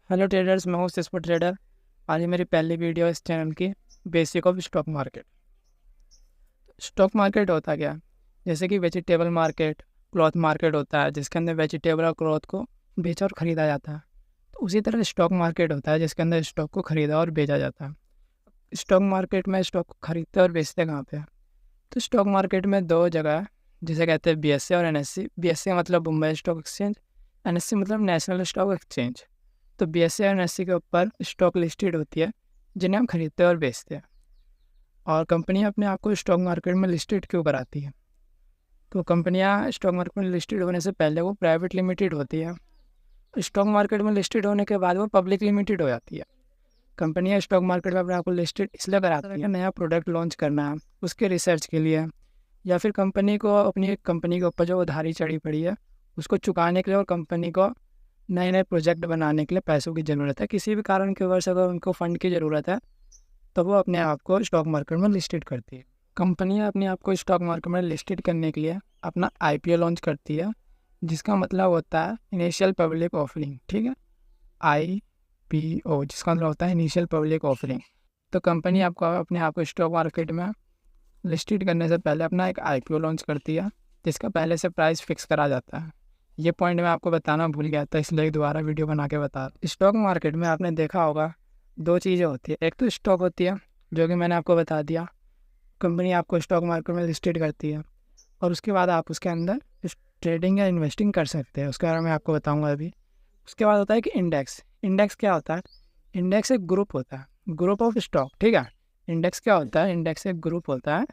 Hello traders, मैं हूँ सिस्पो trader. आज ये मेरी पहली वीडियो इस चैनल की। Basic of stock market. Stock market होता क्या है? जैसे कि वेजिटेबल मार्केट, क्लॉथ मार्केट होता है जिसके अंदर वेजिटेबल और क्लॉथ को बेचा और ख़रीदा जाता है। तो उसी तरह स्टॉक मार्केट होता है जिसके अंदर स्टॉक को ख़रीदा और बेचा जाता है। स्टॉक मार्केट में स्टॉक को ख़रीदते और बेचते कहाँ पे हैं? तो स्टॉक मार्केट में दो जगह है जिसे कहते हैं BSE और NSE। BSE मतलब मुंबई स्टॉक एक्सचेंज, NSE मतलब नेशनल स्टॉक एक्सचेंज। तो BSE और NSE के ऊपर स्टॉक लिस्टेड होती है जिन्हें हम खरीदते हैं और बेचते हैं। और कंपनियां अपने आप को स्टॉक मार्केट में लिस्टेड क्यों कराती है? तो कंपनियां स्टॉक मार्केट में लिस्टेड होने से पहले वो प्राइवेट लिमिटेड होती है। स्टॉक मार्केट में लिस्टेड होने के बाद वो पब्लिक लिमिटेड हो जाती है। कंपनियां स्टॉक मार्केट में अपने आप को लिस्टेड इसलिए कराती है, नया प्रोडक्ट लॉन्च करना है उसके रिसर्च के लिए, या फिर कंपनी को अपनी कंपनी के ऊपर जो उधारी चढ़ी पड़ी है उसको चुकाने के लिए, और कंपनी को नए नए प्रोजेक्ट बनाने के लिए पैसों की ज़रूरत है। किसी भी कारण की वजह से अगर उनको फ़ंड की ज़रूरत है तो वो अपने आप को स्टॉक मार्केट में लिस्टेड करती है। कंपनियां अपने आप को स्टॉक मार्केट में लिस्टेड करने के लिए अपना IPO लॉन्च करती है, जिसका मतलब होता है इनिशियल पब्लिक ऑफरिंग। ठीक है, IPO जिसका मतलब होता है इनिशियल पब्लिक ऑफरिंग। तो कंपनी आपको अपने आप को स्टॉक मार्केट में लिस्टेड करने से पहले अपना एक IPO लॉन्च करती है जिसका पहले से प्राइस फिक्स करा जाता है। ये पॉइंट मैं आपको बताना भूल गया था, इसलिए दोबारा वीडियो बना के बता रहा। स्टॉक मार्केट में आपने देखा होगा दो चीज़ें होती है। एक तो स्टॉक होती है जो कि मैंने आपको बता दिया, कंपनी आपको स्टॉक मार्केट में लिस्टेड करती है, और उसके बाद आप उसके अंदर ट्रेडिंग या इन्वेस्टिंग कर सकते हैं। उसके बारे में आपको बताऊंगा अभी। उसके बाद होता है कि इंडेक्स। इंडेक्स क्या होता है? इंडेक्स एक ग्रुप होता है, ग्रुप ऑफ स्टॉक। ठीक है, इंडेक्स क्या होता है? इंडेक्स एक ग्रुप होता है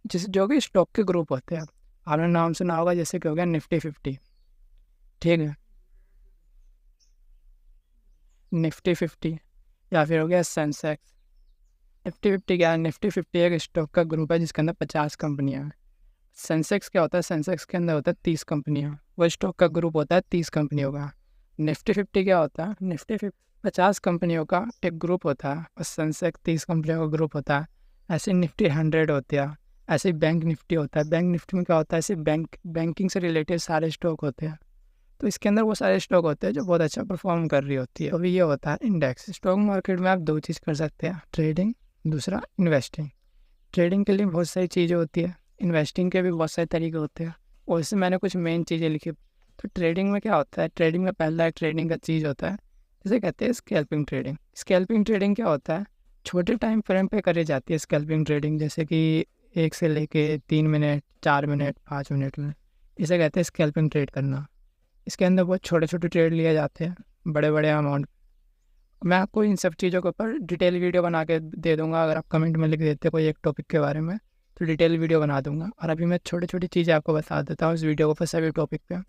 जो कि स्टॉक के ग्रुप होते हैं। आपने नाम सुना होगा, जैसे कि हो गया निफ्टी 50। ठीक है, निफ्टी 50, या फिर हो गया सेंसेक्स। निफ्टी 50 क्या है? निफ्टी 50 एक स्टॉक का ग्रुप है जिसके अंदर 50 कंपनियां हैं। सेंसेक्स क्या होता है? सेंसेक्स के अंदर होता है 30 कंपनियां। वो स्टॉक का ग्रुप होता है 30 कंपनियों का। निफ्टी 50 क्या होता है? निफ्टी 50 50 कंपनियों का एक ग्रुप होता है, और सेंसेक्स 30 कंपनियों का ग्रुप होता है। ऐसे निफ्टी 100 होता है। ऐसे बैंक निफ्टी होता है। बैंक निफ्टी में क्या होता है? ऐसे बैंकिंग से रिलेटेड सारे स्टॉक होते हैं। तो इसके अंदर वो सारे स्टॉक होते हैं जो बहुत अच्छा परफॉर्म कर रही होती है। अभी ये होता है इंडेक्स। स्टॉक मार्केट में आप दो चीज़ कर सकते हैं, ट्रेडिंग, दूसरा इन्वेस्टिंग। ट्रेडिंग के लिए बहुत सारी चीज़ें होती है, इन्वेस्टिंग के भी बहुत सारे तरीके होते हैं, और इससे मैंने कुछ मेन चीज़ें लिखी। तो ट्रेडिंग में क्या होता है? ट्रेडिंग में पहला एक ट्रेडिंग का चीज़ होता है जिसे कहते हैं स्कैल्पिंग ट्रेडिंग। स्कैल्पिंग ट्रेडिंग क्या होता है? छोटे टाइम फ्रेम पे करी जाती है स्कैल्पिंग ट्रेडिंग, जैसे कि 1 से लेके 3 मिनट, 4 मिनट, 5 मिनट में। इसे कहते हैं स्कैल्पिंग ट्रेड करना। इसके अंदर बहुत छोटे छोटे ट्रेड लिए जाते हैं, बड़े बड़े अमाउंट। मैं आपको इन सब चीज़ों के ऊपर डिटेल वीडियो बना के दे दूंगा। अगर आप कमेंट में लिख देते कोई एक टॉपिक के बारे में तो डिटेल वीडियो बना दूंगा। और अभी मैं छोटी छोटी चीज़ें आपको बता देता हूँ इस वीडियो को ऊपर सभी टॉपिक पे।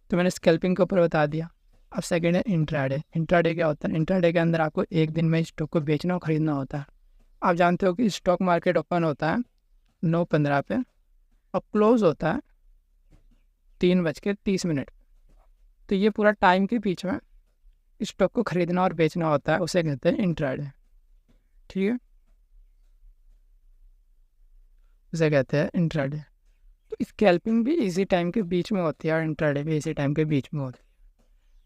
तो मैंने स्कैल्पिंग के ऊपर बता दिया। अब सेकेंड है इंट्राडे। इंट्राडे क्या होता है? इंट्राडे के अंदर आपको एक दिन में स्टॉक को बेचना और ख़रीदना होता है। आप जानते हो कि स्टॉक मार्केट ओपन होता है 9:15 पे, और क्लोज होता है 3:30। तो ये पूरा टाइम के बीच में स्टॉक को खरीदना और बेचना होता है, उसे कहते हैं इंट्राडे। ठीक है, उसे कहते हैं इंट्राडे। तो स्कैल्पिंग भी इसी टाइम के बीच में होती है और इंट्राडे भी इसी टाइम के बीच में होती है।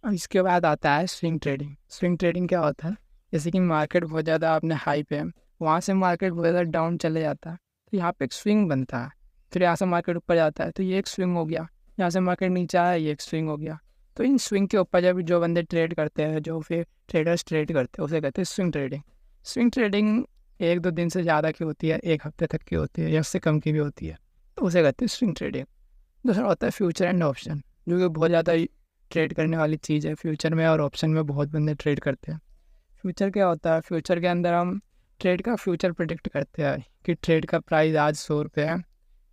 और इसके बाद आता है स्विंग ट्रेडिंग। स्विंग ट्रेडिंग क्या होता है? जैसे कि मार्केट बहुत ज़्यादा आपने हाई पे है, वहाँ से मार्केट बहुत ज़्यादा डाउन चले जाता है, तो यहाँ पे एक स्विंग बनता है। फिर यहाँ से मार्केट ऊपर जाता है तो ये एक स्विंग हो गया। यहाँ से मार्केट नीचे आया, ये एक स्विंग हो गया। तो इन स्विंग के ऊपर जब जो बंदे ट्रेड करते हैं, जो फिर ट्रेडर्स ट्रेड करते हैं, उसे कहते हैं स्विंग ट्रेडिंग। स्विंग ट्रेडिंग 1-2 दिन से ज़्यादा की होती है, एक हफ्ते तक की होती है, या उससे कम की भी होती है, तो उसे कहते हैं स्विंग ट्रेडिंग। दूसरा होता है फ्यूचर एंड ऑप्शन, जो कि बहुत ज़्यादा ट्रेड करने वाली चीज़ है। फ्यूचर में और ऑप्शन में बहुत बंदे ट्रेड करते हैं। फ्यूचर क्या होता है? फ्यूचर के अंदर हम ट्रेड का फ्यूचर प्रिडिक्ट करते हैं कि ट्रेड का प्राइस आज 100 रुपये है,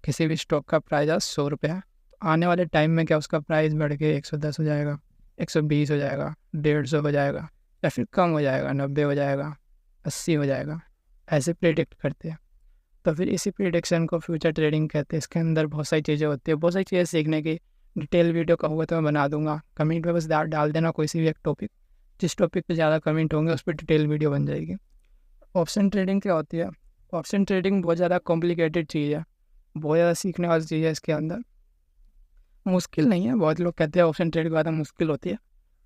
किसी भी स्टॉक का प्राइस आज 100 रुपये है, तो आने वाले टाइम में क्या उसका प्राइस बढ़ के 110 हो जाएगा, 120 हो जाएगा, 150 हो जाएगा, या फिर कम हो जाएगा, 90 हो जाएगा, 80 हो जाएगा। ऐसे प्रिडिक्ट करते हैं। तो फिर इसी प्रिडिक्शन को फ्यूचर ट्रेडिंग कहते हैं। इसके अंदर बहुत सारी चीज़ें होती है, बहुत सारी चीज़ें सीखने की। डिटेल वीडियो कहूँगा तो मैं बना दूंगा। कमेंट में बस डाल देना कोई सी भी एक टॉपिक, जिस टॉपिक पे ज़्यादा कमेंट होंगे उस पर डिटेल वीडियो बन जाएगी। ऑप्शन ट्रेडिंग क्या होती है? ऑप्शन ट्रेडिंग बहुत ज़्यादा कॉम्प्लिकेटेड चीज़ है, बहुत ज़्यादा सीखने वाली चीज़ है। इसके अंदर मुश्किल नहीं है। बहुत लोग कहते हैं ऑप्शन ट्रेड की ज़्यादा मुश्किल होती है,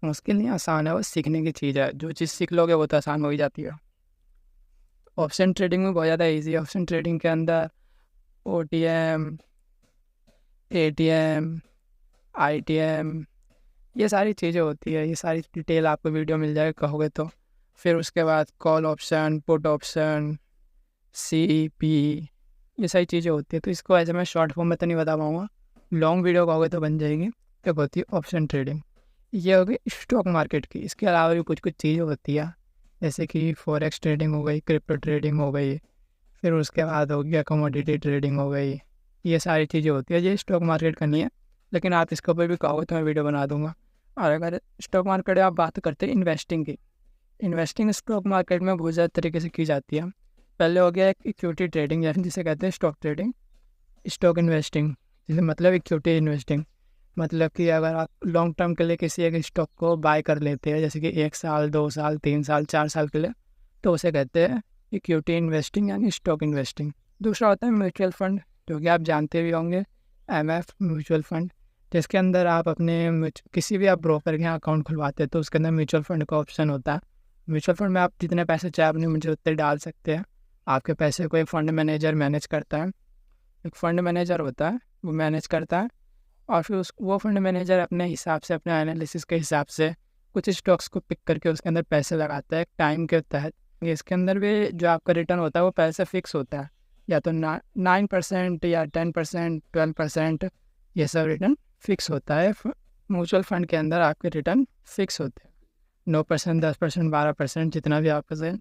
मुश्किल नहीं, आसान है, वो सीखने की चीज़ है। जो चीज़ सीख लोगे वो तो आसान हो ही जाती है। ऑप्शन ट्रेडिंग में बहुत ज़्यादा ईजी है। ऑप्शन ट्रेडिंग के अंदर OTM, ATM, ITM, ये सारी चीज़ें होती है। ये सारी डिटेल आपको वीडियो मिल जाएगा कहोगे तो। फिर उसके बाद call option, put option, CP, ये सारी चीज़ें होती है। तो इसको ऐसे मैं शॉर्ट फॉर्म में तो नहीं बता पाऊँगा, लॉन्ग वीडियो कहोगे तो बन जाएगी। एक होती है ऑप्शन ट्रेडिंग, ये होगी स्टॉक मार्केट की। इसके अलावा भी कुछ कुछ चीज़ें होती है, जैसे कि फॉरेक्स ट्रेडिंग हो गई, क्रिप्टो ट्रेडिंग हो गई, फिर उसके बाद हो गया कमोडिटी ट्रेडिंग हो गई। ये सारी चीज़ें होती है। ये स्टॉक मार्केट का नहीं है, लेकिन आप इसके ऊपर भी कहोगे तो मैं वीडियो बना दूंगा। और अगर स्टॉक मार्केट आप बात करते हैं इन्वेस्टिंग की, इन्वेस्टिंग स्टॉक मार्केट में बहुत ज़्यादा तरीके से की जाती है। पहले हो गया एक इक्विटी ट्रेडिंग, जिसे कहते हैं स्टॉक ट्रेडिंग। स्टॉक इन्वेस्टिंग जिसे मतलब इक्विटी इन्वेस्टिंग, मतलब कि अगर आप लॉन्ग टर्म के लिए किसी एक स्टॉक को बाय कर लेते हैं, जैसे कि 1 साल, 2 साल, 3 साल, 4 साल के लिए, तो उसे कहते हैं इक्विटी इन्वेस्टिंग यानी स्टॉक इन्वेस्टिंग। दूसरा होता है म्यूचुअल फंड, जो कि आप जानते भी होंगे, MF म्यूचुअल फंड, जिसके अंदर आप अपने किसी भी आप ब्रोकर के यहाँ अकाउंट खुलवाते हैं तो उसके अंदर म्यूचुअल फंड का ऑप्शन होता है। म्यूचुअल फंड में आप जितने पैसे चाहे अपने मुझे उतने डाल सकते हैं। आपके पैसे को एक फ़ंड मैनेजर मैनेज करता है। एक फ़ंड मैनेजर होता है, वो मैनेज करता है, और फिर वो फंड मैनेजर अपने हिसाब से, अपने एनालिसिस के हिसाब से कुछ स्टॉक्स को पिक करके उसके अंदर पैसे लगाता है टाइम के तहत। इसके अंदर भी जो आपका रिटर्न होता है वो पैसे फिक्स होता है, या तो 9% या 10%, 12%, ये सब रिटर्न फिक्स होता है। म्यूचुअल फंड के अंदर आपके रिटर्न फिक्स होते हैं, 9%, 10%, 12%,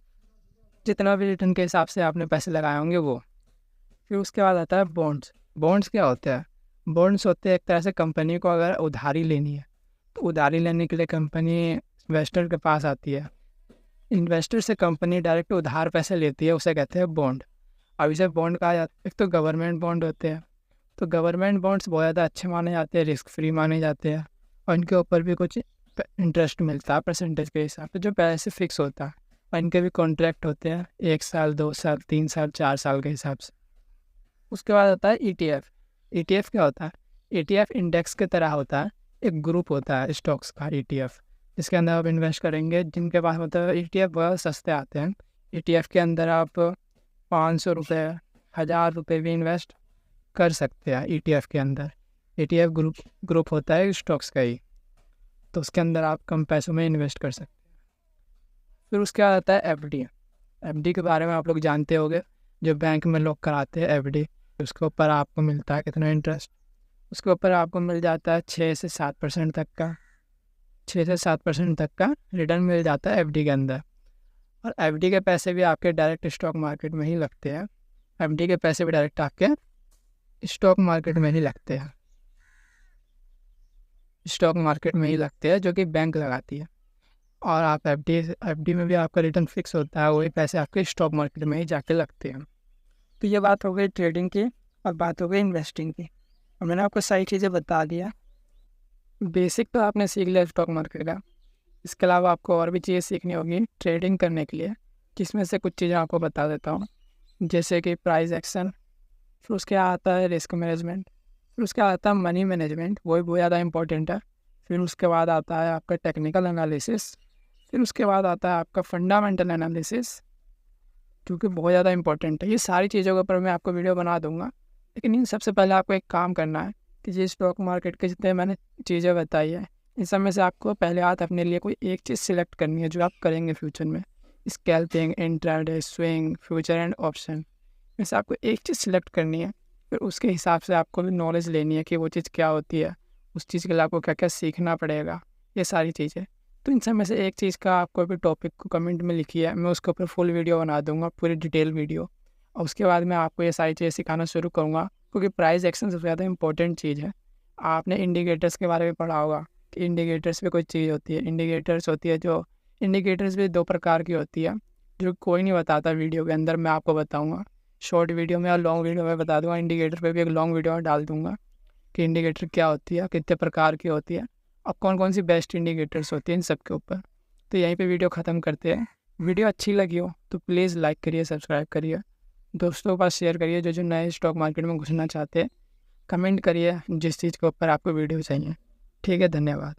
जितना भी रिटर्न के हिसाब से आपने पैसे लगाए होंगे वो। फिर उसके बाद आता है बॉन्ड्स। बॉन्ड्स क्या होते हैं? बॉन्ड्स होते हैं एक तरह से कंपनी को अगर उधारी लेनी है तो उधारी लेने के लिए कंपनी इन्वेस्टर के पास आती है। इन्वेस्टर से कंपनी डायरेक्ट उधार पैसे लेती है, उसे कहते हैं बॉन्ड। अब इसे बॉन्ड कहा जाता है। एक तो गवर्नमेंट बॉन्ड होते हैं, तो गवर्नमेंट बॉन्ड्स बहुत ज़्यादा अच्छे माने जाते हैं, रिस्क फ्री माने जाते हैं, और इनके ऊपर भी कुछ इंटरेस्ट मिलता है परसेंटेज के हिसाब से, जो पैसे फिक्स होता है। और इनके भी कॉन्ट्रैक्ट होते हैं 1 साल, 2 साल, 3 साल, 4 साल के हिसाब से। उसके बाद आता है ETF। ETF क्या होता है? ETF इंडेक्स की तरह होता है, एक ग्रुप होता है स्टॉक्स का ETF, जिसके अंदर आप इन्वेस्ट करेंगे। जिनके पास मतलब ETF बहुत सस्ते आते हैं। ETF के अंदर आप 500 रुपये, 1000 रुपये भी इन्वेस्ट कर सकते हैं ETF के अंदर। ETF ग्रुप होता है स्टॉक्स का ही, तो उसके अंदर आप कम पैसों में इन्वेस्ट कर सकते हैं। फिर उसके बाद आता है FD। FD के बारे में आप लोग जानते होंगे, जो बैंक में लोग कराते हैं FD। उसके ऊपर आपको मिलता है कितना इंटरेस्ट? उसके ऊपर आपको मिल जाता है 6 से 7% तक का, 6 से 7% तक का रिटर्न मिल जाता है FD के अंदर। और FD के पैसे भी आपके डायरेक्ट स्टॉक मार्केट में ही लगते हैं। FD के पैसे भी डायरेक्ट आपके स्टॉक मार्केट में ही लगते हैं, स्टॉक मार्केट में ही लगते हैं, जो कि बैंक लगाती है। और आप FD में भी आपका रिटर्न फिक्स होता है, वही पैसे आपके स्टॉक मार्केट में ही जाके लगते हैं। तो ये बात हो गई ट्रेडिंग की, और बात हो गई इन्वेस्टिंग की। और मैंने आपको सारी चीज़ें बता दिया। बेसिक तो आपने सीख लिया स्टॉक मार्केट का। इसके अलावा आपको और भी चीज़ें सीखनी होगी ट्रेडिंग करने के लिए, जिसमें से कुछ चीज़ें आपको बता देता हूँ, जैसे कि प्राइस एक्शन। फिर उसके आता है रिस्क मैनेजमेंट। फिर उसके आता है मनी मैनेजमेंट, वो भी बहुत ज़्यादा इंपॉर्टेंट है। फिर उसके बाद आता है आपका टेक्निकल एनालिसिस। फिर उसके बाद आता है आपका फंडामेंटल एनालिसिस, जो कि बहुत ज़्यादा इंपॉर्टेंट है। ये सारी चीज़ों के ऊपर मैं आपको वीडियो बना दूंगा, लेकिन इन सबसे पहले आपको एक काम करना है कि ये स्टॉक मार्केट के जितने मैंने चीज़ें बताई है, इन सब में से आपको पहले हाथ अपने लिए कोई एक चीज़ सिलेक्ट करनी है जो आप करेंगे फ्यूचर में। Scalping, intraday, swing, future and option, इसमें आपको एक चीज़ सिलेक्ट करनी है। फिर उसके हिसाब से आपको भी नॉलेज लेनी है कि वो चीज़ क्या होती है, उस चीज़ के लिए आपको क्या क्या सीखना पड़ेगा, ये सारी चीज़ें। तो इन सब में से एक चीज़ का आपको भी टॉपिक को कमेंट में लिखिए, मैं उसके ऊपर फुल वीडियो बना दूंगा, पूरी डिटेल वीडियो। और उसके बाद मैं आपको ये सारी चीज़ें सिखाना शुरू करूँगा, क्योंकि प्राइस एक्शन सबसे ज़्यादा इंपॉर्टेंट चीज़ है। आपने इंडिकेटर्स के बारे में पढ़ा होगा कि इंडिकेटर्स भी कोई चीज़ होती है। इंडिकेटर्स होती है, जो इंडिकेटर्स भी 2 प्रकार की होती है, जो कोई नहीं बताता वीडियो के अंदर, मैं आपको बताऊँगा शॉर्ट वीडियो में और लॉन्ग वीडियो में बता दूँगा। इंडिकेटर पे भी एक लॉन्ग वीडियो डाल दूँगा कि इंडिकेटर क्या होती है, कितने प्रकार की होती है, और कौन कौन सी बेस्ट इंडिकेटर्स होती हैं इन सब के ऊपर। तो यहीं पे वीडियो ख़त्म करते हैं। वीडियो अच्छी लगी हो तो प्लीज़ लाइक करिए, सब्सक्राइब करिए, दोस्तों के पास शेयर करिए जो नए स्टॉक मार्केट में घुसना चाहते हैं। कमेंट करिए जिस चीज़ के ऊपर आपको वीडियो चाहिए। ठीक है, धन्यवाद।